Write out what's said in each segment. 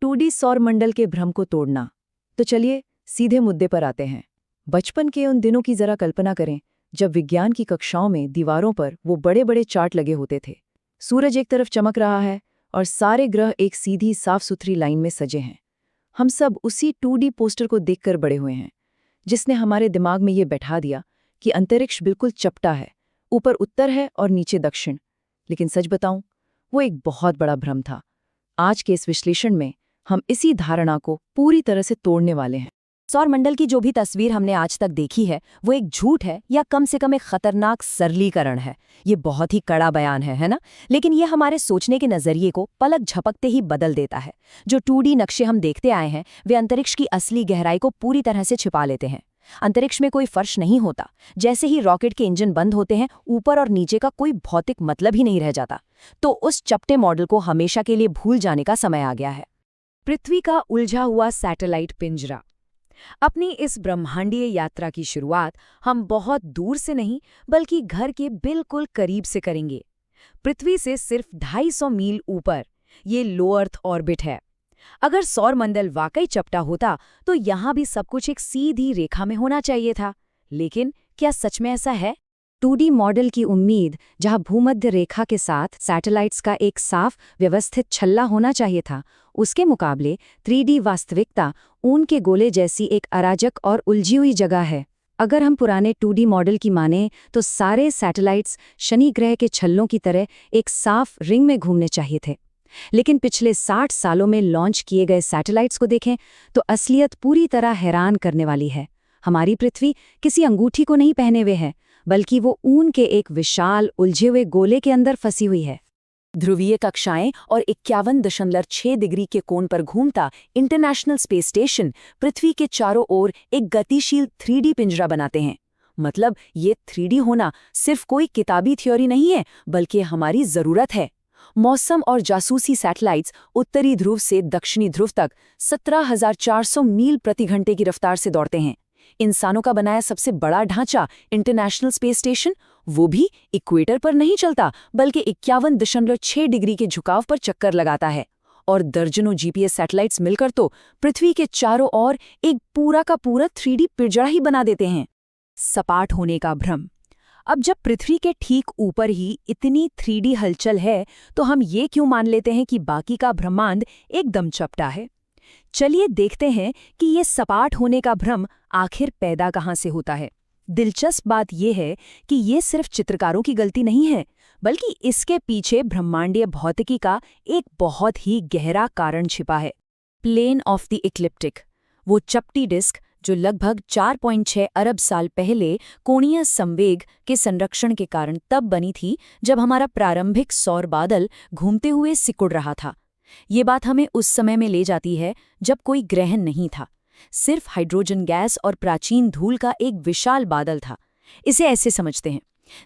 2D सौर मंडल के भ्रम को तोड़ना। तो चलिए सीधे मुद्दे पर आते हैं। बचपन के उन दिनों की जरा कल्पना करें जब विज्ञान की कक्षाओं में दीवारों पर वो बड़े बड़े चार्ट लगे होते थे। सूरज एक तरफ चमक रहा है और सारे ग्रह एक सीधी साफ सुथरी लाइन में सजे हैं। हम सब उसी 2D पोस्टर को देखकर बड़े हुए हैं, जिसने हमारे दिमाग में ये बैठा दिया कि अंतरिक्ष बिल्कुल चपटा है, ऊपर उत्तर है और नीचे दक्षिण। लेकिन सच बताऊं, वो एक बहुत बड़ा भ्रम था। आज के इस विश्लेषण में हम इसी धारणा को पूरी तरह से तोड़ने वाले हैं। सौरमंडल की जो भी तस्वीर हमने आज तक देखी है वो एक झूठ है या कम से कम एक खतरनाक सरलीकरण है। ये बहुत ही कड़ा बयान है ना? लेकिन ये हमारे सोचने के नजरिए को पलक झपकते ही बदल देता है। जो 2D नक्शे हम देखते आए हैं वे अंतरिक्ष की असली गहराई को पूरी तरह से छिपा लेते हैं। अंतरिक्ष में कोई फर्श नहीं होता। जैसे ही रॉकेट के इंजन बंद होते हैं, ऊपर और नीचे का कोई भौतिक मतलब ही नहीं रह जाता। तो उस चपटे मॉडल को हमेशा के लिए भूल जाने का समय आ गया है। पृथ्वी का उलझा हुआ सैटेलाइट पिंजरा। अपनी इस ब्रह्मांडीय यात्रा की शुरुआत हम बहुत दूर से नहीं बल्कि घर के बिल्कुल करीब से करेंगे। पृथ्वी से सिर्फ 250 मील ऊपर ये लो अर्थ ऑर्बिट है। अगर सौरमंडल वाकई चपटा होता तो यहाँ भी सब कुछ एक सीधी रेखा में होना चाहिए था। लेकिन क्या सच में ऐसा है? 2D मॉडल की उम्मीद, जहां भूमध्य रेखा के साथ सैटेलाइट्स का एक साफ व्यवस्थित छल्ला होना चाहिए था, उसके मुकाबले 3D वास्तविकता ऊन के गोले जैसी एक अराजक और उलझी हुई जगह है। अगर हम पुराने 2D मॉडल की माने तो सारे सैटेलाइट्स शनि ग्रह के छल्लों की तरह एक साफ रिंग में घूमने चाहिए थे। लेकिन पिछले 60 सालों में लॉन्च किए गए सैटेलाइट्स को देखें तो असलियत पूरी तरह हैरान करने वाली है। हमारी पृथ्वी किसी अंगूठी को नहीं पहने हुए है, बल्कि वो ऊन के एक विशाल उलझे हुए गोले के अंदर फंसी हुई है। ध्रुवीय कक्षाएं और 51.6 डिग्री के कोण पर घूमता इंटरनेशनल स्पेस स्टेशन पृथ्वी के चारों ओर एक गतिशील 3D पिंजरा बनाते हैं। मतलब ये 3D होना सिर्फ कोई किताबी थ्योरी नहीं है, बल्कि हमारी जरूरत है। मौसम और जासूसी सैटेलाइट्स उत्तरी ध्रुव से दक्षिणी ध्रुव तक 17,400 मील प्रति घंटे की रफ्तार से दौड़ते हैं। इंसानों का बनाया सबसे बड़ा ढांचा इंटरनेशनल स्पेस स्टेशन, वो भी इक्वेटर पर नहीं चलता बल्कि 51.6 डिग्री के झुकाव पर चक्कर लगाता है। और दर्जनों GPS सैटेलाइट्स मिलकर तो पृथ्वी के चारों ओर एक पूरा का पूरा 3D पिंजरा ही बना देते हैं। सपाट होने का भ्रम। अब जब पृथ्वी के ठीक ऊपर ही इतनी 3D हलचल है तो हम ये क्यों मान लेते हैं कि बाकी का ब्रह्मांड एकदम चपटा है? चलिए देखते हैं कि ये सपाट होने का भ्रम आखिर पैदा कहाँ से होता है। दिलचस्प बात यह है कि ये सिर्फ चित्रकारों की गलती नहीं है, बल्कि इसके पीछे ब्रह्मांडीय भौतिकी का एक बहुत ही गहरा कारण छिपा है। प्लेन ऑफ द इक्लिप्टिक, वो चपटी डिस्क जो लगभग 4.6 अरब साल पहले कोणीय संवेग के संरक्षण के कारण तब बनी थी जब हमारा प्रारंभिक सौर बादल घूमते हुए सिकुड़ रहा था। ये बात हमें उस समय में ले जाती है जब कोई ग्रहण नहीं था, सिर्फ हाइड्रोजन गैस और प्राचीन धूल का एक विशाल बादल था। इसे ऐसे समझते हैं,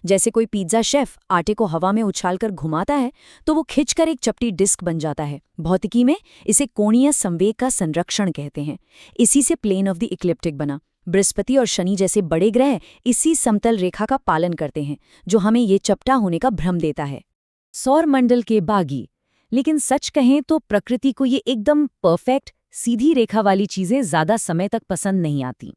जैसे कोई पिज्जा शेफ आटे को हवा में उछालकर घुमाता है तो वो खिंचकर एक चपटी डिस्क बन जाता है। भौतिकी में इसे कोणीय संवेग का संरक्षण कहते हैं। इसी से प्लेन ऑफ द इक्लिप्टिक बना। बृहस्पति और शनि जैसे बड़े ग्रह इसी समतल रेखा का पालन करते हैं, जो हमें ये चपटा होने का भ्रम देता है। सौरमंडल के बागी। लेकिन सच कहें तो प्रकृति को ये एकदम परफेक्ट सीधी रेखा वाली चीजें ज्यादा समय तक पसंद नहीं आती।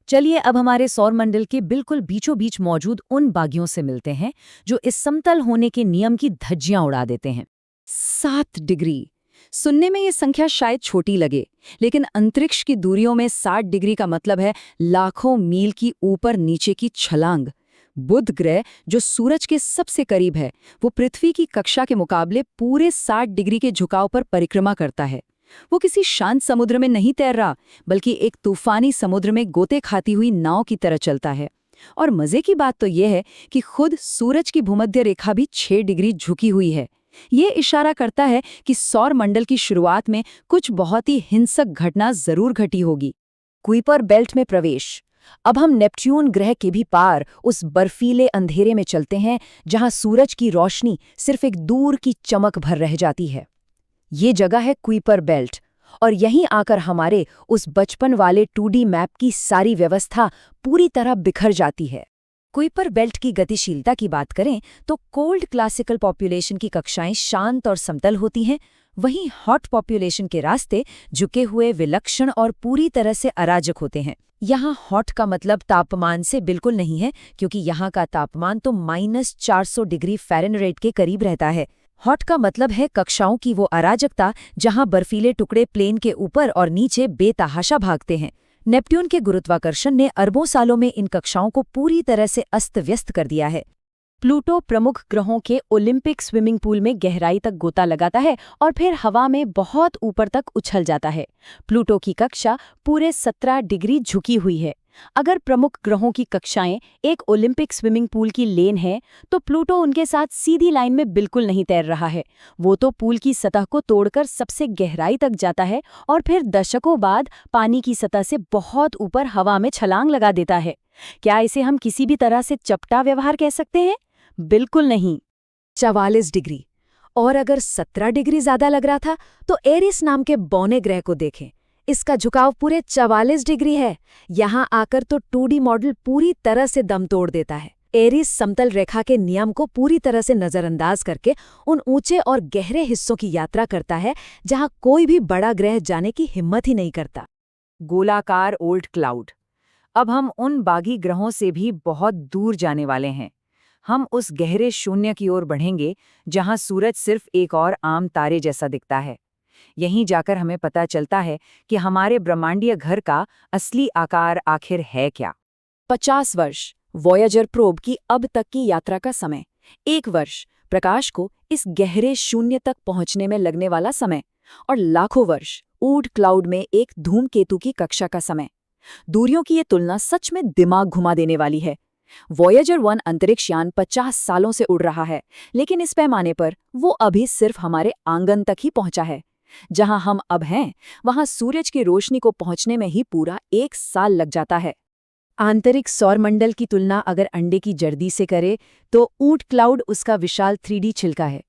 चलिए अब हमारे सौरमंडल के बिल्कुल बीचों बीच मौजूद उन बागियों से मिलते हैं जो इस समतल होने के नियम की धज्जियां उड़ा देते हैं। 7 डिग्री। सुनने में ये संख्या शायद छोटी लगे, लेकिन अंतरिक्ष की दूरियों में 60 डिग्री का मतलब है लाखों मील की ऊपर नीचे की छलांग। बुध ग्रह, जो सूरज के सबसे करीब है, वो पृथ्वी की कक्षा के मुकाबले पूरे 60 डिग्री के झुकाव पर परिक्रमा करता है। वो किसी शांत समुद्र में नहीं तैर रहा, बल्कि एक तूफानी समुद्र में गोते खाती हुई नाव की तरह चलता है। और मजे की बात तो यह है कि खुद सूरज की भूमध्य रेखा भी 6 डिग्री झुकी हुई है। ये इशारा करता है कि सौर मंडल की शुरुआत में कुछ बहुत ही हिंसक घटना जरूर घटी होगी। कुइपर बेल्ट में प्रवेश। अब हम नेपच्यून ग्रह के भी पार उस बर्फीले अंधेरे में चलते हैं जहां सूरज की रोशनी सिर्फ एक दूर की चमक भर रह जाती है। ये जगह है कुइपर बेल्ट, और यहीं आकर हमारे उस बचपन वाले 2D मैप की सारी व्यवस्था पूरी तरह बिखर जाती है। कुइपर बेल्ट की गतिशीलता की बात करें तो कोल्ड क्लासिकल पॉपुलेशन की कक्षाएं शांत और समतल होती हैं, वहीं हॉट पॉपुलेशन के रास्ते झुके हुए, विलक्षण और पूरी तरह से अराजक होते हैं। यहाँ हॉट का मतलब तापमान से बिल्कुल नहीं है, क्योंकि यहाँ का तापमान तो -400 डिग्री फ़ारेनहाइट के करीब रहता है। हॉट का मतलब है कक्षाओं की वो अराजकता जहाँ बर्फीले टुकड़े प्लेन के ऊपर और नीचे बेतहाशा भागते हैं। नेपट्यून के गुरुत्वाकर्षण ने अरबों सालों में इन कक्षाओं को पूरी तरह से अस्त-व्यस्त कर दिया है। प्लूटो प्रमुख ग्रहों के ओलंपिक स्विमिंग पूल में गहराई तक गोता लगाता है और फिर हवा में बहुत ऊपर तक उछल जाता है। प्लूटो की कक्षा पूरे 17 डिग्री झुकी हुई है। अगर प्रमुख ग्रहों की कक्षाएं एक ओलंपिक स्विमिंग पूल की लेन है, तो प्लूटो उनके साथ सीधी लाइन में बिल्कुल नहीं तैर रहा है। वो तो पूल की सतह को तोड़कर सबसे गहराई तक जाता है और फिर दशकों बाद पानी की सतह से बहुत ऊपर हवा में छलांग लगा देता है। क्या इसे हम किसी भी तरह से चपटा व्यवहार कह सकते हैं? बिल्कुल नहीं। 44 डिग्री। और अगर 17 डिग्री ज्यादा लग रहा था, तो एरिस नाम के बौने ग्रह को देखें। इसका झुकाव पूरे 44 डिग्री है। यहाँ आकर तो 2D मॉडल पूरी तरह से दम तोड़ देता है। एरिस समतल रेखा के नियम को पूरी तरह से नजरअंदाज करके उन ऊंचे और गहरे हिस्सों की यात्रा करता है जहाँ कोई भी बड़ा ग्रह जाने की हिम्मत ही नहीं करता। गोलाकार ओल्ड क्लाउड। अब हम उन बागी ग्रहों से भी बहुत दूर जाने वाले हैं। हम उस गहरे शून्य की ओर बढ़ेंगे जहां सूरज सिर्फ एक और आम तारे जैसा दिखता है। यहीं जाकर हमें पता चलता है कि हमारे ब्रह्मांडीय घर का असली आकार आखिर है क्या। 50 वर्ष वॉयेजर प्रोब की अब तक की यात्रा का समय। 1 वर्ष प्रकाश को इस गहरे शून्य तक पहुंचने में लगने वाला समय, और लाखों वर्ष ऊड क्लाउड में एक धूमकेतु की कक्षा का समय। दूरियों की ये तुलना सच में दिमाग घुमा देने वाली है। वॉयेजर 1 अंतरिक्ष यान 50 सालों से उड़ रहा है, लेकिन इस पैमाने पर वो अभी सिर्फ हमारे आंगन तक ही पहुंचा है। जहां हम अब हैं, वहां सूरज की रोशनी को पहुंचने में ही पूरा 1 साल लग जाता है। आंतरिक सौरमंडल की तुलना अगर अंडे की जर्दी से करे, तो ऊट क्लाउड उसका विशाल 3D छिलका है।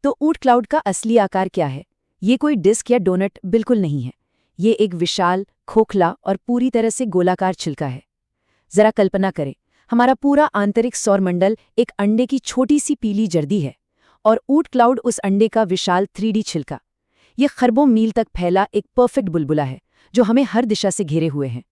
तो ऊट क्लाउड का असली आकार क्या है? ये कोई डिस्क या डोनट बिल्कुल नहीं है। ये एक विशाल, खोखला और पूरी तरह से गोलाकार छिलका है। जरा कल्पना करें, हमारा पूरा आंतरिक सौरमंडल एक अंडे की छोटी सी पीली जर्दी है, और ऊट क्लाउड उस अंडे का विशाल 3D छिलका। ये खरबों मील तक फैला एक परफेक्ट बुलबुला है जो हमें हर दिशा से घेरे हुए हैं।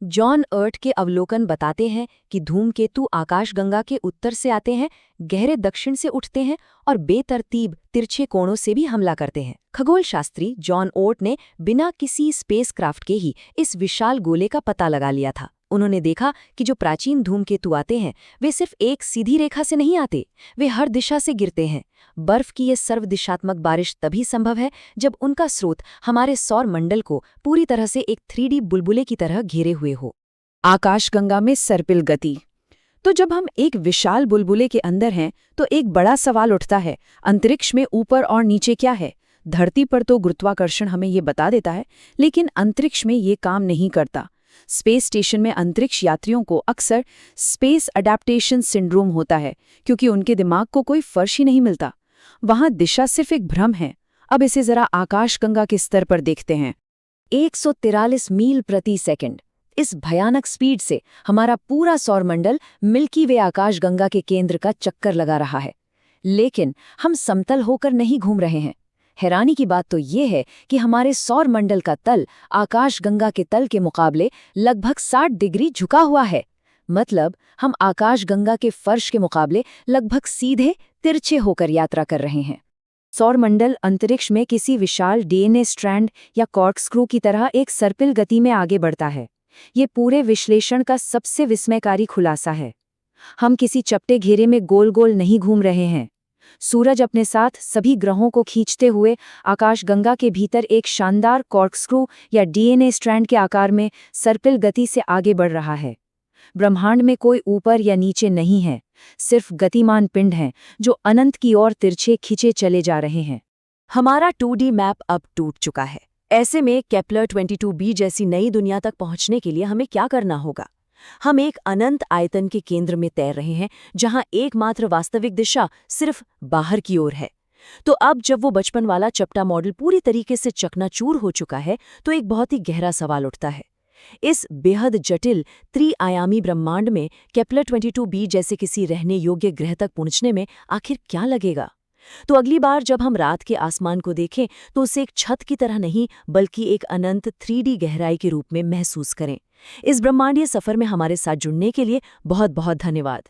जॉन अर्ट के अवलोकन बताते हैं कि धूमकेतु आकाशगंगा के उत्तर से आते हैं, गहरे दक्षिण से उठते हैं और बेतरतीब तिरछे कोणों से भी हमला करते हैं। खगोलशास्त्री जॉन ओर्ट ने बिना किसी स्पेसक्राफ्ट के ही इस विशाल गोले का पता लगा लिया था। उन्होंने देखा कि जो प्राचीन धूमकेतु आते हैं, वे सिर्फ एक सीधी रेखा से नहीं आते, वे हर दिशा से गिरते हैं। बर्फ की ये सर्वदिशात्मक बारिश तभी संभव है जब उनका स्रोत हमारे सौर मंडल को पूरी तरह से एक 3D बुलबुले की तरह घेरे हुए हो। आकाशगंगा में सर्पिल गति। तो जब हम एक विशाल बुलबुले के अंदर हैं, तो एक बड़ा सवाल उठता है, अंतरिक्ष में ऊपर और नीचे क्या है? धरती पर तो गुरुत्वाकर्षण हमें ये बता देता है, लेकिन अंतरिक्ष में ये काम नहीं करता। स्पेस स्टेशन में अंतरिक्ष यात्रियों को अक्सर स्पेस अडैप्टेशन सिंड्रोम होता है, क्योंकि उनके दिमाग को कोई फर्श ही नहीं मिलता। वहां दिशा सिर्फ एक भ्रम है। अब इसे जरा आकाशगंगा के स्तर पर देखते हैं। 143 मील प्रति सेकंड, इस भयानक स्पीड से हमारा पूरा सौरमंडल मिल्की वे आकाशगंगा के केंद्र का चक्कर लगा रहा है। लेकिन हम समतल होकर नहीं घूम रहे हैं। हैरानी की बात तो ये है कि हमारे सौरमंडल का तल आकाशगंगा के तल के मुकाबले लगभग 60 डिग्री झुका हुआ है। मतलब हम आकाशगंगा के फर्श के मुकाबले लगभग सीधे तिरछे होकर यात्रा कर रहे हैं। सौरमंडल अंतरिक्ष में किसी विशाल DNA स्ट्रैंड या कॉर्कस्क्रू की तरह एक सर्पिल गति में आगे बढ़ता है। ये पूरे विश्लेषण का सबसे विस्मयकारी खुलासा है। हम किसी चपटे घेरे में गोल गोल नहीं घूम रहे हैं। सूरज अपने साथ सभी ग्रहों को खींचते हुए आकाशगंगा के भीतर एक शानदार कॉर्कस्क्रू या DNA स्ट्रैंड के आकार में सर्पिल गति से आगे बढ़ रहा है। ब्रह्मांड में कोई ऊपर या नीचे नहीं है, सिर्फ गतिमान पिंड हैं जो अनंत की ओर तिरछे खींचे चले जा रहे हैं। हमारा 2D मैप अब टूट चुका है। ऐसे में केपलर 22b जैसी नई दुनिया तक पहुंचने के लिए हमें क्या करना होगा? हम एक अनंत आयतन के केंद्र में तैर रहे हैं, जहां एकमात्र वास्तविक दिशा सिर्फ बाहर की ओर है। तो अब जब वो बचपन वाला चपटा मॉडल पूरी तरीके से चकनाचूर हो चुका है, तो एक बहुत ही गहरा सवाल उठता है। इस बेहद जटिल त्रिआयामी ब्रह्मांड में केपलर 22b जैसे किसी रहने योग्य ग्रह तक पहुंचने में आखिर क्या लगेगा? तो अगली बार जब हम रात के आसमान को देखें तो उसे एक छत की तरह नहीं बल्कि एक अनंत 3D गहराई के रूप में महसूस करें। इस ब्रह्मांडीय सफर में हमारे साथ जुड़ने के लिए बहुत बहुत धन्यवाद।